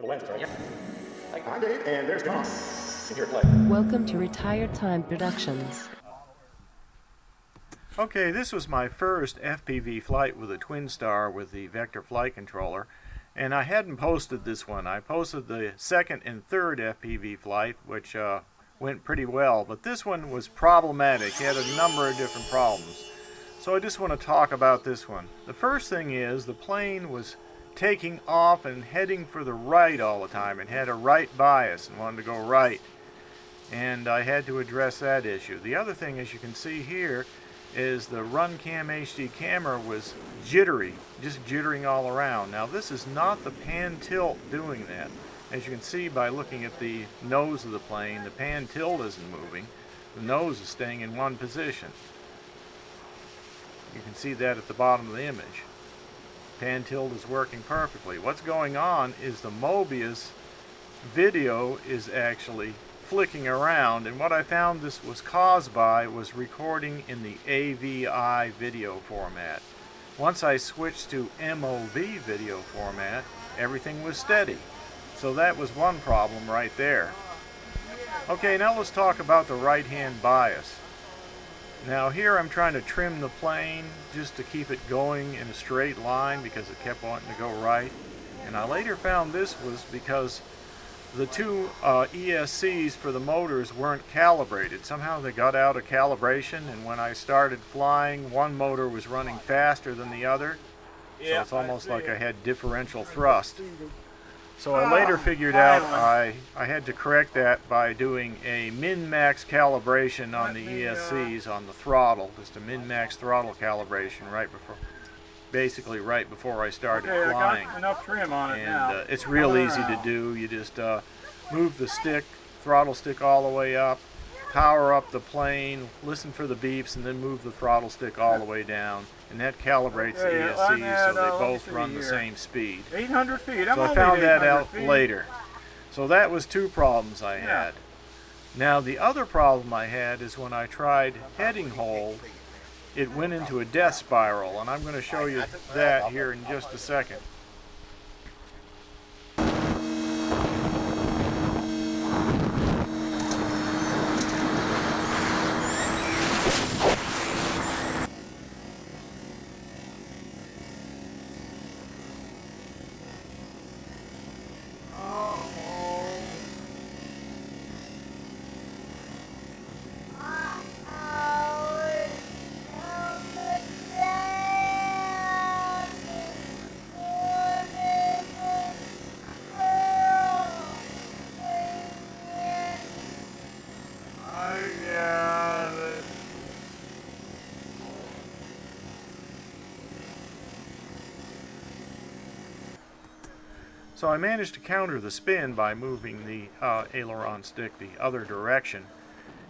The lens is right here. I'm Dave, and there's Tom. And here, play. Welcome to Retired Time Productions. Okay, this was my first FPV flight with a TwinStar with the vector flight controller, and I hadn't posted this one. I posted the second and third FPV flight, which went pretty well, but this one was problematic. It had a number of different problems. So I just want to talk about this one. The first thing is the plane was taking off and heading for the right all the time. It had a right bias and wanted to go right, and I had to address that issue. The other thing, as you can see here, is the RunCam HD camera was jittery, just jittering all around. Now this is not the pan tilt doing that. As you can see by looking at the nose of the plane, the pan tilt isn't moving. The nose is staying in one position. You can see that at the bottom of the image. Pan tilt is working perfectly. What's going on is the Mobius video is actually flicking around, and what I found this was caused by was recording in the AVI video format. Once I switched to MOV video format, everything was steady. So that was one problem right there. Okay, now let's talk about the right-hand bias. Now here I'm trying to trim the plane just to keep it going in a straight line because it kept wanting to go right. And I later found this was because the two ESCs for the motors weren't calibrated. Somehow they got out of calibration, and when I started flying, one motor was running faster than the other. So it's almost like I had differential thrust. So I later figured out I had to correct that by doing a min-max calibration on the ESCs on the throttle, just a min-max throttle calibration basically right before I started flying. I got enough trim on it now. And it's real easy to do. You just move the throttle stick all the way up, power up the plane, listen for the beeps, and then move the throttle stick all the way down. And that calibrates the ESCs so they both run the same speed. 800 feet. So I found that out later. So that was two problems I had. Now the other problem I had is when I tried heading hold, it went into a death spiral, and I'm going to show you that here in just a second. So I managed to counter the spin by moving the aileron stick the other direction.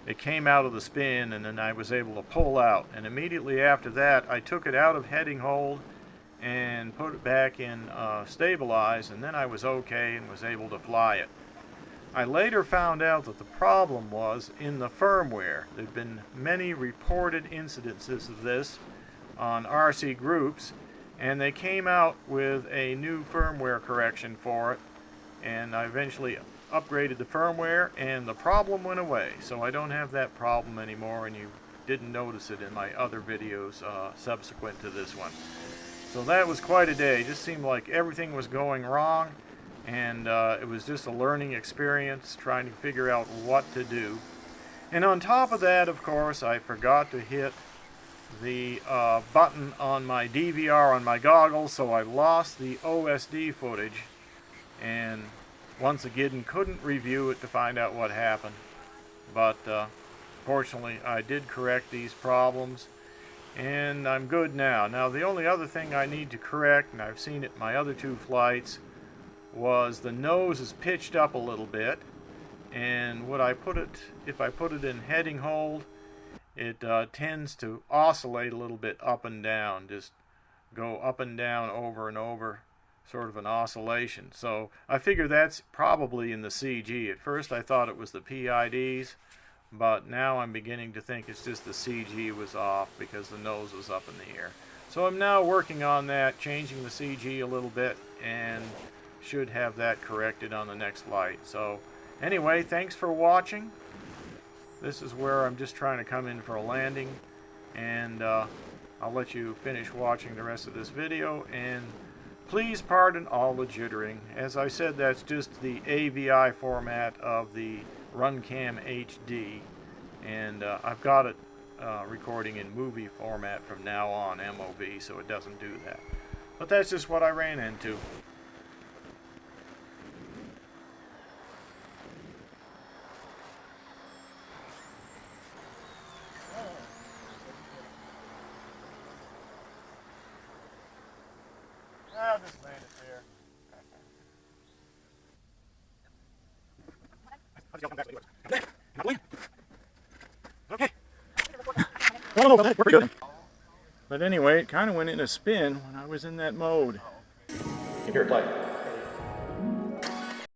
It came out of the spin, and then I was able to pull out. And immediately after that, I took it out of heading hold and put it back in stabilize, and then I was okay and was able to fly it. I later found out that the problem was in the firmware. There have been many reported incidences of this on RC groups, and they came out with a new firmware correction for it, and I eventually upgraded the firmware and the problem went away. So I don't have that problem anymore, and you didn't notice it in my other videos subsequent to this one. So that was quite a day. It just seemed like everything was going wrong, and it was just a learning experience trying to figure out what to do. And on top of that, of course, I forgot to hit the button on my DVR on my goggles, so I lost the OSD footage, and once again couldn't review it to find out what happened. But fortunately I did correct these problems, and I'm good now. Now the only other thing I need to correct, and I've seen it in my other two flights, was the nose is pitched up a little bit, and if I put it in heading hold, it tends to oscillate a little bit up and down, just go up and down over and over, sort of an oscillation. So I figure that's probably in the CG. At first I thought it was the PIDs, but now I'm beginning to think it's just the CG was off because the nose was up in the air. So I'm now working on that, changing the CG a little bit and should have that corrected on the next flight. So anyway, thanks for watching. This is where I'm just trying to come in for a landing, and I'll let you finish watching the rest of this video, and please pardon all the jittering. As I said, that's just the AVI format of the RunCam HD, and I've got it recording in movie format from now on, MOV, so it doesn't do that. But that's just what I ran into. I'll just land it there. Okay. I don't know about that. We're good. But anyway, it kind of went in a spin when I was in that mode. Here, play.